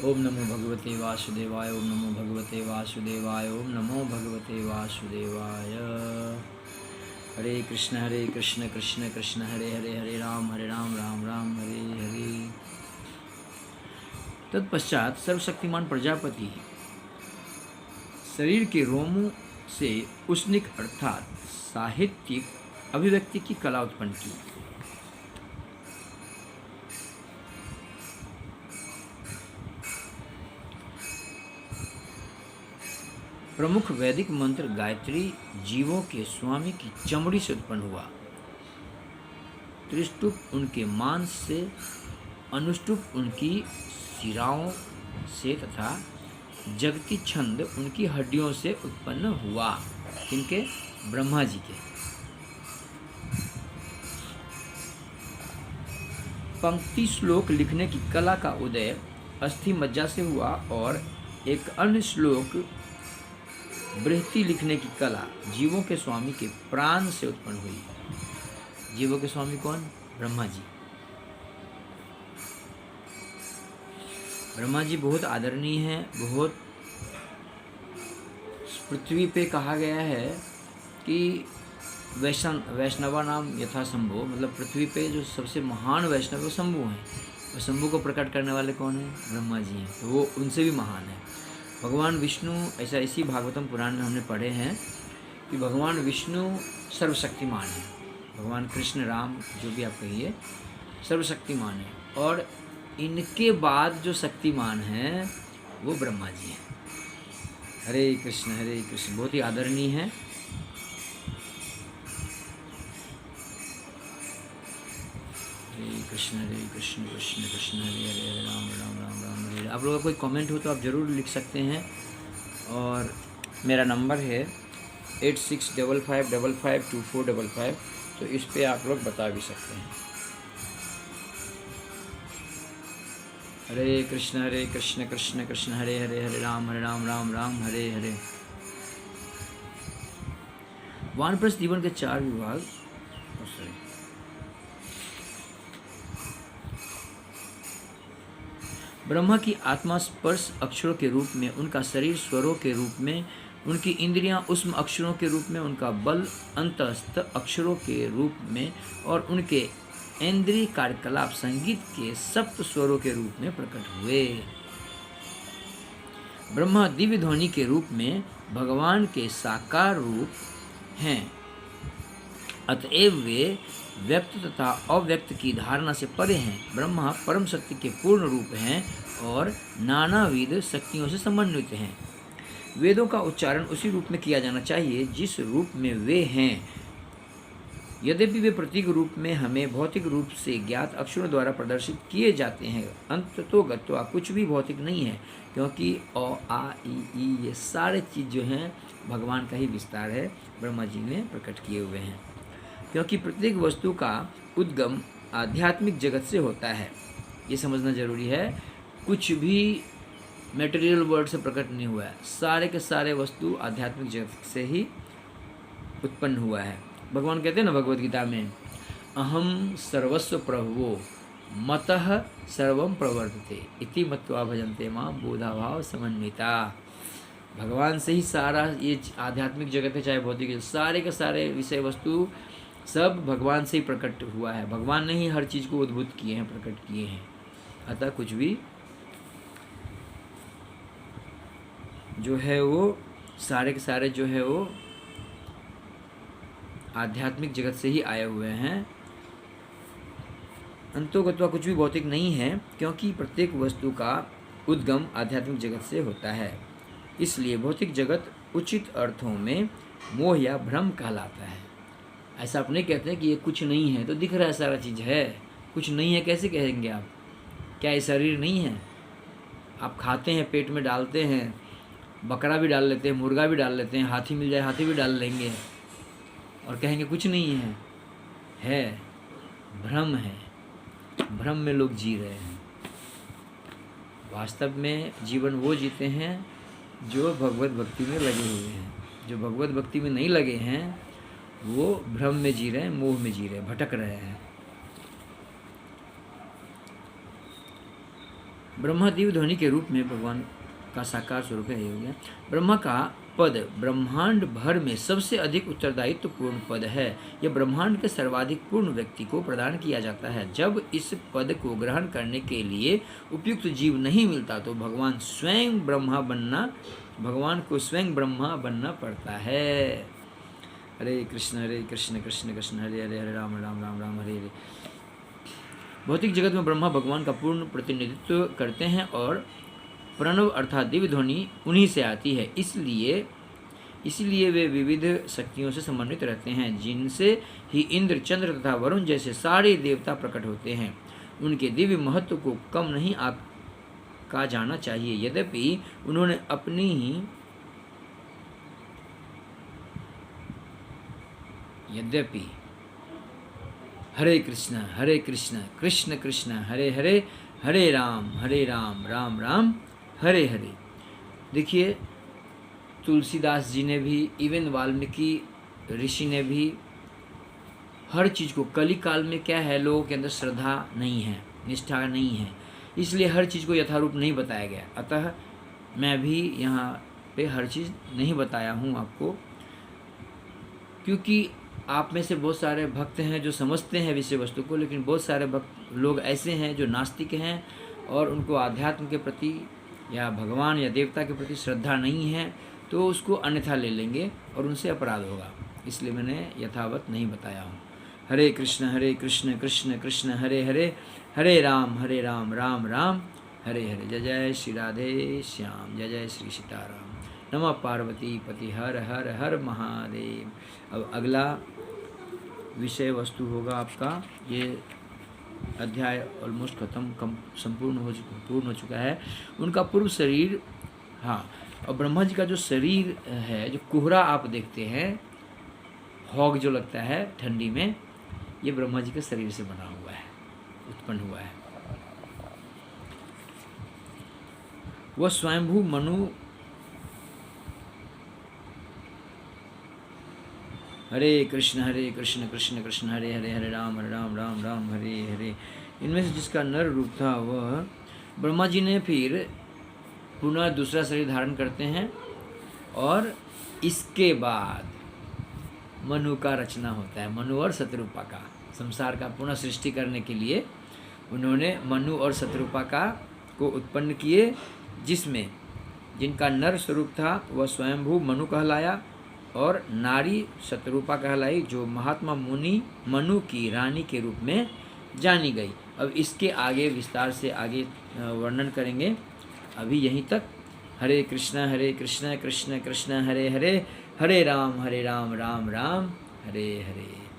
ओम नमो भगवते वासुदेवाय। ओम नमो भगवते वासुदेवाय। ओम नमो भगवते वासुदेवाय। हरे कृष्ण कृष्ण कृष्ण हरे हरे, हरे राम राम राम हरे हरे। तत्पश्चात सर्वशक्तिमान प्रजापति शरीर के रोमों से उष्णिक अर्थात साहित्यिक अभिव्यक्ति की कला उत्पन्न की। प्रमुख वैदिक मंत्र गायत्री जीवों के स्वामी की चमड़ी से उत्पन्न हुआ। त्रिष्टुप उनके मांस से, अनुष्टुप उनकी शिराओं से तथा जगती छंद उनकी हड्डियों से उत्पन्न हुआ। किनके? ब्रह्मा जी के। पंक्ति श्लोक लिखने की कला का उदय अस्थि मज्जा से हुआ और एक अन्य श्लोक बृहति लिखने की कला जीवों के स्वामी के प्राण से उत्पन्न हुई। जीवों के स्वामी कौन? ब्रह्मा जी। ब्रह्मा जी बहुत आदरणीय हैं। बहुत पृथ्वी पे कहा गया है कि वैष्णवा नाम यथा शंभु, मतलब पृथ्वी पे जो सबसे महान वैष्णव वो शंभु हैं। और शंभु को प्रकट करने वाले कौन हैं? ब्रह्मा जी हैं। तो वो उनसे भी महान है। भगवान विष्णु, ऐसा इसी भागवतम पुराण में हमने पढ़े हैं कि भगवान विष्णु सर्वशक्तिमान है। भगवान कृष्ण, राम, जो भी आप कहिए, सर्वशक्तिमान है। और इनके बाद जो शक्तिमान हैं वो ब्रह्मा जी हैं। हरे कृष्ण बहुत ही आदरणीय है। हरे कृष्ण कृष्ण कृष्ण हरे हरे, हरे राम राम हरे। आप लोगों का कोई कमेंट हो तो आप ज़रूर लिख सकते हैं। और मेरा नंबर है 8655552455, तो इस पे आप लोग बता भी सकते हैं। हरे कृष्ण कृष्ण कृष्ण हरे हरे, हरे राम राम राम हरे हरे। वानप्रस्थ जीवन के 4 विभाग। ब्रह्मा की आत्मा स्पर्श अक्षरों के रूप में, उनका शरीर स्वरों के रूप में, उनकी इंद्रियां उष्म अक्षरों के रूप में, उनका बल अंतस्थ अक्षरों के रूप में और उनके इंद्रिय कार्यकलाप संगीत के सप्त स्वरों के रूप में प्रकट हुए। ब्रह्मा दिव्य ध्वनि के रूप में भगवान के साकार रूप हैं। अतएव वे व्यक्त तथा अव्यक्त की धारणा से परे हैं। ब्रह्मा परम शक्ति के पूर्ण रूप हैं और नानाविध शक्तियों से समन्वित हैं। वेदों का उच्चारण उसी रूप में किया जाना चाहिए जिस रूप में वे हैं। यद्यपि वे प्रतीक रूप में हमें भौतिक रूप से ज्ञात अक्षरों द्वारा प्रदर्शित किए जाते हैं, अंततोगत्वा कुछ भी भौतिक नहीं है, क्योंकि अ आ ई ये सारे चीज़ जो हैं भगवान का ही विस्तार है, ब्रह्मा जी ने प्रकट किए हुए हैं। क्योंकि प्रत्येक वस्तु का उद्गम आध्यात्मिक जगत से होता है, ये समझना जरूरी है। कुछ भी मटेरियल वर्ल्ड से प्रकट नहीं हुआ है, सारे के सारे वस्तु आध्यात्मिक जगत से ही उत्पन्न हुआ है। भगवान कहते हैं ना भगवद गीता में, अहम सर्वस्व प्रभवो मतः सर्वम प्रवर्तते इति मत्वा भजन्ते मां बोधाभाव समन्विता। भगवान से ही सारा ये आध्यात्मिक जगत है, चाहे भौतिक है, सारे के सारे विषय वस्तु सब भगवान से ही प्रकट हुआ है। भगवान ने ही हर चीज़ को उद्भूत किए हैं, प्रकट किए हैं। अतः कुछ भी जो है वो सारे के सारे जो है वो आध्यात्मिक जगत से ही आए हुए हैं। अंतोगत्वा कुछ भी भौतिक नहीं है, क्योंकि प्रत्येक वस्तु का उद्गम आध्यात्मिक जगत से होता है। इसलिए भौतिक जगत उचित अर्थों में मोह या भ्रम कहलाता है। ऐसा आप नहीं कहते हैं कि ये कुछ नहीं है, तो दिख रहा है सारा चीज़ है। कुछ नहीं है कैसे कहेंगे आप? क्या ये शरीर नहीं है? आप खाते हैं, पेट में डालते हैं, बकरा भी डाल लेते हैं, मुर्गा भी डाल लेते हैं, हाथी मिल जाए हाथी भी डाल लेंगे और कहेंगे कुछ नहीं है। है, भ्रम है। भ्रम में लोग जी रहे हैं। वास्तव में जीवन वो जीते हैं जो भगवत भक्ति में लगे हुए हैं। जो भगवत भक्ति में नहीं लगे हैं वो भ्रम में जी रहे हैं, मोह में जी रहे हैं, भटक रहे हैं। ब्रह्मा दिव्य ध्वनि के रूप में भगवान का साकार स्वरूप है। ये हो गया। ब्रह्मा का पद ब्रह्मांड भर में सबसे अधिक उत्तरदायित्व पूर्ण पद है। यह ब्रह्मांड के सर्वाधिक पूर्ण व्यक्ति को प्रदान किया जाता है। जब इस पद को ग्रहण करने के लिए उपयुक्त जीव नहीं मिलता तो भगवान को स्वयं ब्रह्मा बनना पड़ता है। हरे कृष्ण कृष्ण कृष्ण हरे हरे, हरे राम राम राम राम हरे हरे। भौतिक जगत में ब्रह्मा भगवान का पूर्ण प्रतिनिधित्व करते हैं और प्रणव अर्थात दिव्य ध्वनि उन्हीं से आती है। इसलिए वे विविध शक्तियों से समन्वित रहते हैं, जिनसे ही इंद्र, चंद्र तथा वरुण जैसे सारे देवता प्रकट होते हैं। उनके दिव्य महत्व को कम नहीं आंका जाना चाहिए। यद्यपि उन्होंने हरे कृष्ण कृष्ण कृष्ण हरे हरे, हरे राम राम राम हरे हरे। देखिए, तुलसीदास जी ने भी, इवन वाल्मीकि ऋषि ने भी हर चीज़ को, कली काल में क्या है, लोगों के अंदर श्रद्धा नहीं है, निष्ठा नहीं है, इसलिए हर चीज़ को यथारूप नहीं बताया गया। अतः मैं भी यहाँ पे हर चीज़ नहीं बताया हूँ आपको, क्योंकि आप में से बहुत सारे भक्त हैं जो समझते हैं विषय वस्तु को, लेकिन बहुत सारे लोग ऐसे हैं जो नास्तिक हैं और उनको आध्यात्म के प्रति या भगवान या देवता के प्रति श्रद्धा नहीं है, तो उसको अन्यथा ले लेंगे और उनसे अपराध होगा। इसलिए मैंने यथावत नहीं बताया हूँ। हरे कृष्ण कृष्ण कृष्ण हरे हरे, हरे राम राम राम हरे हरे। जय जय श्री राधे श्याम, जय जय श्री सीताराम। नमः पार्वती पति हर हर हर महादेव। अब अगला विषय वस्तु होगा आपका, ये अध्याय ऑलमोस्ट संपूर्ण हो चुका है। उनका पूर्व शरीर, हाँ, और ब्रह्मा जी का जो शरीर है, जो कोहरा आप देखते हैं, हॉग जो लगता है ठंडी में, ये ब्रह्मा जी के शरीर से बना हुआ है, उत्पन्न हुआ है। वह स्वयंभू मनु, हरे कृष्ण कृष्ण कृष्ण हरे हरे, हरे राम राम राम हरे हरे। इनमें से जिसका नर रूप था वह ब्रह्मा जी ने फिर पुनः दूसरा शरीर धारण करते हैं और इसके बाद मनु का रचना होता है। मनु और शतरूपा का, संसार का पुनः सृष्टि करने के लिए उन्होंने मनु और शतरूपा का को उत्पन्न किए, जिसमें जिनका नर स्वरूप था वह स्वयंभू मनु कहलाया और नारी शतरूपा कहलाई, जो महात्मा मुनि मनु की रानी के रूप में जानी गई। अब इसके आगे विस्तार से आगे वर्णन करेंगे, अभी यहीं तक। हरे कृष्ण कृष्ण कृष्ण हरे हरे, हरे राम राम राम हरे हरे।